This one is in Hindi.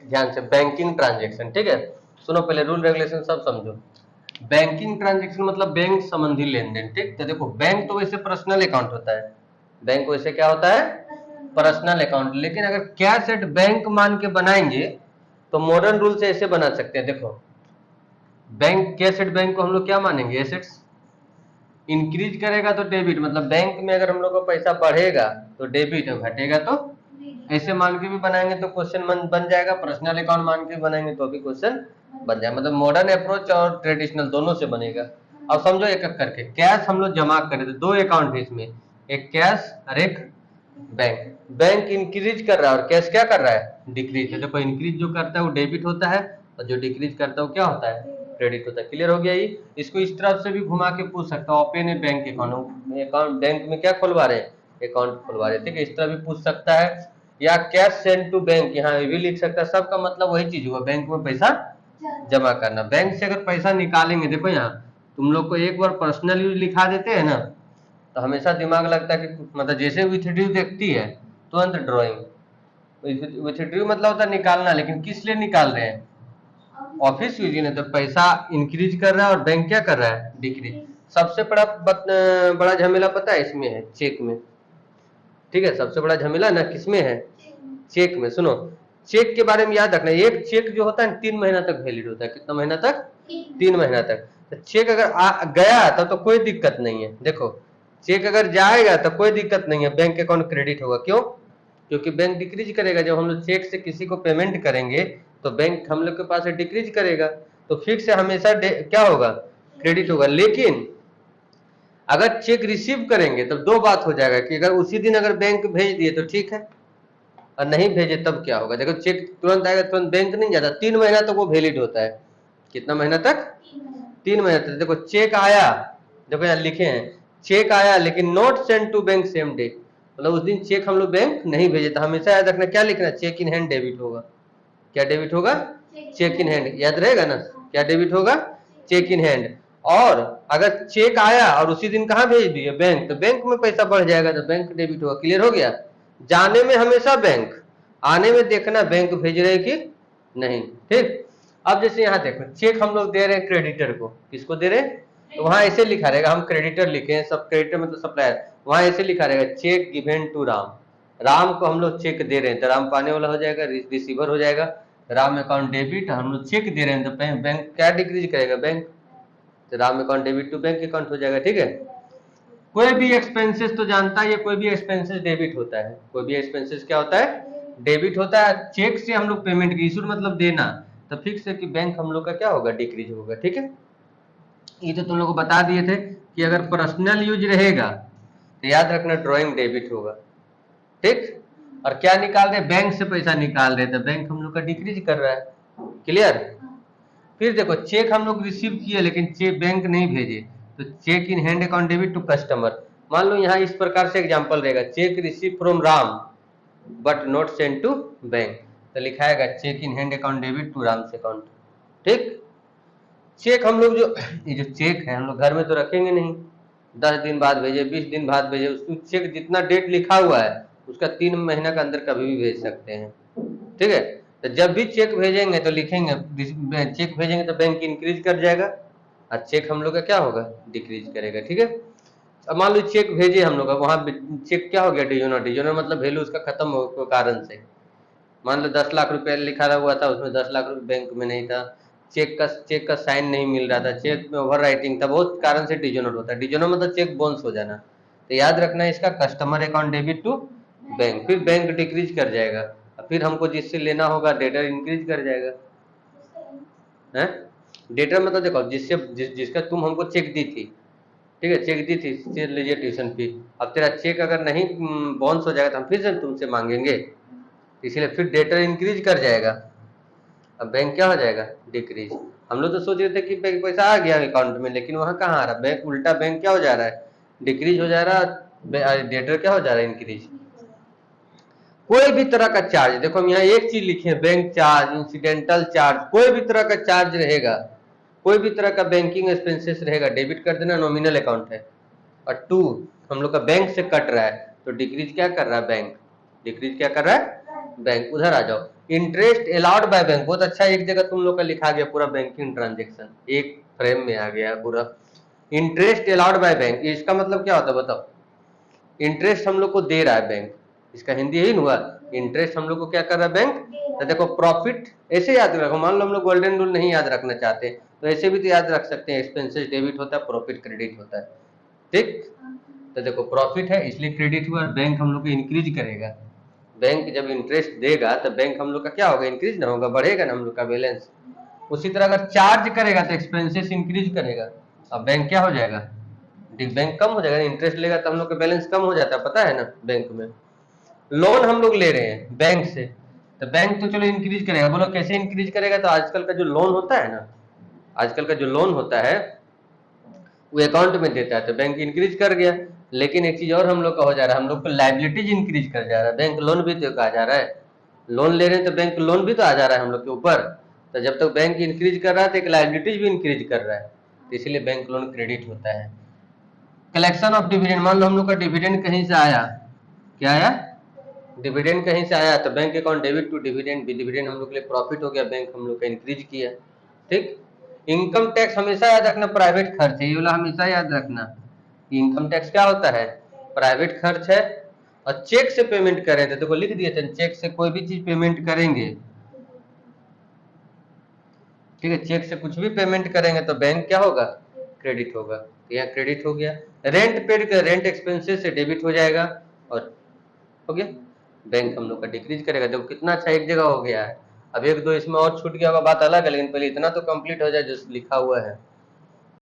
ध्यान से, बैंकिंग ट्रांजेक्शन, ठीक है। सुनो पहले रूल रेगुलेशन सब समझो। बैंकिंग ट्रांजेक्शन मतलब बैंक संबंधी लेन देन, ठीक। तो देखो बैंक तो वैसे पर्सनल अकाउंट होता है, बैंक वैसे क्या होता है, पर्सनल अकाउंट। लेकिन अगर कैश एट बैंक मान के बनाएंगे तो मॉडर्न रूल से ऐसे बना सकते हैं, देखो बैंक, कैश एट बैंक को हम लोग क्या मानेंगे, एसेट्स। इंक्रीज करेगा तो डेबिट, मतलब बैंक में अगर हम लोग का पैसा बढ़ेगा तो डेबिट, और घटेगा तो, ऐसे मान के भी बनाएंगे तो क्वेश्चन बन जाएगा। पर्सनल अकाउंट मान के बनाएंगे तो भी क्वेश्चन बन जाएगा। मतलब मॉडर्न अप्रोच और ट्रेडिशनल दोनों से बनेगा। अब समझो एक एक करके, कैश हम लोग जमा करें तो दो अकाउंट है इसमें, एक कैश और एक बैंक। बैंक इंक्रीज कर रहा है और कैश क्या कर रहा है, डिक्रीज। तो देखो इंक्रीज जो करता है वो डेबिट होता है, और जो डिक्रीज करता है वो क्या होता है, क्रेडिट होता है। क्लियर हो गया ये। इसको इस तरफ से भी घुमा के पूछ सकता हूँ, ओपन ए बैंक अकाउंट, बैंक में क्या खुलवा रहे हैं, अकाउंट खुलवा रहे, ठीक है, इस तरह भी पूछ सकता है। या कैश सेंड टू बैंक, यहाँ ये भी लिख सकता है। सबका मतलब वही चीज हुआ, बैंक में पैसा जमा करना। बैंक से अगर पैसा निकालेंगे, देखो यहाँ तुम लोग को एक बार पर्सनल यूज लिखा देते हैं ना, तो हमेशा दिमाग लगता है कि मतलब जैसे विथड्रू देखती है तुरंत ड्रॉइंग। विथड्रू मतलब होता है निकालना, लेकिन किस लिए निकाल रहे हैं, ऑफिस यूज ने, तो पैसा इंक्रीज कर रहा है और बैंक क्या कर रहा है, डिक्रीज। सबसे बड़ा झमेला पता है इसमें है, चेक में, ठीक है। सबसे बड़ा झमेला ना किसमें है, चेक में। सुनो चेक के बारे में याद रखना, एक चेक जो होता है 3 महीना तक वैलिड होता है। कितना महीना तक, 3 महीना तक। तो चेक अगर गया तब तो कोई दिक्कत नहीं है। देखो चेक अगर जाएगा तो कोई दिक्कत नहीं है, बैंक अकाउंट क्रेडिट होगा। क्यों, क्योंकि बैंक डिक्रीज करेगा। जब हम लोग चेक से किसी को पेमेंट करेंगे तो बैंक हम लोग के पास डिक्रीज करेगा, तो फिक्स से हमेशा क्या होगा, क्रेडिट होगा। लेकिन अगर चेक रिसीव करेंगे तब दो बात हो जाएगा, कि अगर उसी दिन अगर बैंक भेज दिए तो ठीक है, और नहीं भेजे तब क्या होगा। देखो चेक तुरंत आएगा, तुरंत बैंक नहीं जाता, 3 महीना तक वो वैलिड होता है। कितना महीना तक, 3 महीना तक। देखो चेक आया, देखो यहाँ लिखे हैं, चेक आया लेकिन not send to bank same day, मतलब उस दिन चेक हम लोग बैंक नहीं भेजे। तो हमेशा याद रखना क्या लिखना, चेक इन हैंड डेबिट होगा। क्या डेबिट होगा, चेक इन हैंड, याद रहेगा ना, क्या डेबिट होगा, चेक इन हैंड। और अगर चेक आया और उसी दिन कहाँ भेज दिए, बैंक, तो बैंक में पैसा बढ़ जाएगा तो बैंक डेबिट होगा। क्लियर हो गया। जाने में हमेशा बैंक, आने में देखना बैंक भेज रहे कि नहीं, ठीक। अब जैसे यहाँ देखो चेक हम लोग दे रहे हैं क्रेडिटर को, किसको दे रहे हैं, तो वहां ऐसे लिखा रहेगा, हम क्रेडिटर लिखे हैं, सब क्रेडिटर मतलब सप्लायर, वहां ऐसे लिखा रहेगा check given to Ram. Ram को हम लोग चेक दे रहे हैं तो राम पाने वाला हो जाएगा, रिसीवर हो जाएगा। राम अकाउंट डेबिट, हम लोग चेक दे रहे हैं तो बैंक क्या डिक्रीज करेगा, बैंक, तो Ram account debit to bank account हो जाएगा, ठीक है। कोई भी एक्सपेंसेस तो जानता है, ये कोई भी एक्सपेंसेस डेबिट होता है, कोई भी एक्सपेंसेस क्या होता है, डेबिट होता है। चेक से हम लोग पेमेंट की, इशू मतलब देना, तो फिक्स है कि बैंक हम लोग का क्या होगा, डिक्रीज होगा, ठीक है। ये तो तुम लोग को बता दिए थे कि अगर पर्सनल यूज रहेगा तो याद रखना ड्रॉइंग डेबिट होगा, ठीक। और क्या निकाल रहे, बैंक से पैसा निकाल रहे, तो बैंक हम लोग का डिक्रीज कर रहा है। क्लियर। फिर देखो चेक हम लोग रिसीव किए लेकिन चेक बैंक नहीं भेजे, तो cheque in hand account debit to customer. मान लो यहाँ इस प्रकार से एग्जांपल रहेगा, cheque receive from Ram but not send to bank, तो लिखाएगा cheque in hand account debit to Ram account, ठीक। चेक हम लोग जो, ये जो चेक है हम लोग घर में तो रखेंगे नहीं, 10 दिन बाद भेजे, 20 दिन बाद भेजे, उसको चेक जितना डेट लिखा हुआ है उसका 3 महीना के अंदर कभी भी भेज सकते हैं, ठीक है। तो जब भी चेक भेजेंगे तो लिखेंगे, चेक भेजेंगे तो बैंक इंक्रीज कर जाएगा और चेक हम लोग का क्या होगा, डिक्रीज करेगा, ठीक है। अब मान लो चेक भेजे हम लोग, वहां चेक क्या हो गया, डिजोनर, डिजोनर मतलब वैल्यू उसका खत्म हो कारण से। मान लो 10 लाख रुपया लिखा हुआ था, उसमें 10 लाख रुपये बैंक में नहीं था, चेक का साइन नहीं मिल रहा था, चेक में ओवर राइटिंग था, बहुत कारण से डिजोनर होता है। डिजोनर मतलब चेक बाउंस हो जाना। तो याद रखना इसका customer account debit to bank, फिर बैंक डिक्रीज कर जाएगा, फिर हमको जिससे लेना होगा डेटर इंक्रीज कर जाएगा, है। डेटर मतलब देखो जिसका तुम हमको चेक दी थी, ठीक है, चेक दी थी, चल लीजिए ट्यूशन फी। अब तेरा चेक अगर नहीं बाउंस हो जाएगा तो हम फिर से तुमसे मांगेंगे, इसीलिए फिर डेटर इंक्रीज कर जाएगा, अब बैंक क्या हो जाएगा, डिक्रीज। हम लोग तो सोच रहे थे कि बैंक पैसा आ गया अकाउंट में, लेकिन वहां कहाँ आ रहा, बैंक उल्टा बैंक क्या हो जा रहा है, डिक्रीज हो जा रहा है, डेटर क्या हो जा रहा है, इंक्रीज। कोई भी तरह का चार्ज, देखो हम यहाँ एक चीज लिखे हैं, बैंक चार्ज, इंसिडेंटल चार्ज, कोई भी तरह का चार्ज रहेगा, कोई भी तरह का बैंकिंग एक्सपेंसेस रहेगा, डेबिट कर देना, नॉमिनल अकाउंट है। और टू, हम लोग का बैंक से कट रहा है तो डिक्रीज क्या कर रहा है, बैंक, डिक्रीज क्या कर रहा है, बैंक। उधर आ जाओ, इंटरेस्ट अलाउड बाय बैंक, बहुत अच्छा, एक जगह तुम लोग का लिखा गया पूरा बैंकिंग ट्रांजेक्शन एक फ्रेम में आ गया पूरा। इंटरेस्ट अलाउड बाय बैंक, इसका मतलब क्या होता है बताओ? इंटरेस्ट हम लोग को दे रहा है बैंक, इसका हिंदी यही हुआ, इंटरेस्ट हम लोग को क्या कर रहा है बैंक। तो देखो प्रॉफिट ऐसे याद रखो, मान लो हम लोग गोल्डन रूल नहीं याद रखना चाहते तो ऐसे भी तो याद रख सकते हैं, एक्सपेंसेस डेबिट होता है, प्रॉफिट क्रेडिट होता है, ठीक। तो देखो प्रॉफिट है इसलिए क्रेडिट हुआ, बैंक हम लोग को इंक्रीज करेगा, बैंक जब इंटरेस्ट देगा तो बैंक हम लोग का क्या होगा, इंक्रीज ना होगा, बढ़ेगा ना हम लोग का बैलेंस। उसी तरह अगर चार्ज करेगा तो एक्सपेंसेस इंक्रीज करेगा, अब बैंक क्या हो जाएगा, बैंक कम हो जाएगा, इंटरेस्ट लेगा तो हम लोग का बैलेंस कम हो जाता है, पता है ना। बैंक में लोन हम लोग ले रहे हैं बैंक से, तो बैंक तो चलो इंक्रीज करेगा, बोलो कैसे इंक्रीज करेगा, तो आजकल का जो लोन होता है ना, आजकल का जो लोन होता है वो अकाउंट में देता है तो बैंक इंक्रीज कर गया। लेकिन एक चीज और हम लोग का हो जा रहा है, हम लोग को लाइबिलिटीज इंक्रीज कर जा रहा है, बैंक लोन भी तो आ जा रहा है, लोन ले रहे हैं तो बैंक लोन भी तो आ जा रहा है हम लोग के ऊपर। तो जब तक बैंक इंक्रीज कर रहा है तो एक लाइबिलिटीज भी इंक्रीज कर रहा है, तो इसलिए बैंक लोन क्रेडिट होता है। कलेक्शन ऑफ डिविडेंड, मान लो हम लोग का डिविडेंड कहीं से आया, क्या आया, डिविडेंड कहीं से आया तो bank account debit to dividend, dividend हम लोग के लिए प्रॉफिट हो गया, बैंक हम लोग का इंक्रीज किया, ठीक। इनकम टैक्स हमेशा याद रखना प्राइवेट खर्च है, ये वाला हमेशा याद रखना, इनकम टैक्स क्या होता है, प्राइवेट खर्च है। और चेक से पेमेंट करें तो देखो लिख दिए थे, चेक से कोई भी चीज पेमेंट करेंगे, ठीक है, चेक से कुछ भी पेमेंट करेंगे तो बैंक क्या होगा, क्रेडिट होगा, तो यहाँ क्रेडिट हो गया। रेंट पेड कर, रेंट एक्सपेंसेस से डेबिट हो जाएगा और हो गया, बैंक हम लोग का डिक्रीज करेगा। देखो कितना अच्छा एक जगह हो गया है, अब एक दो इसमें और छूट गया होगा बात अलग है, लेकिन पहले इतना तो कंप्लीट हो जाए जो लिखा हुआ है।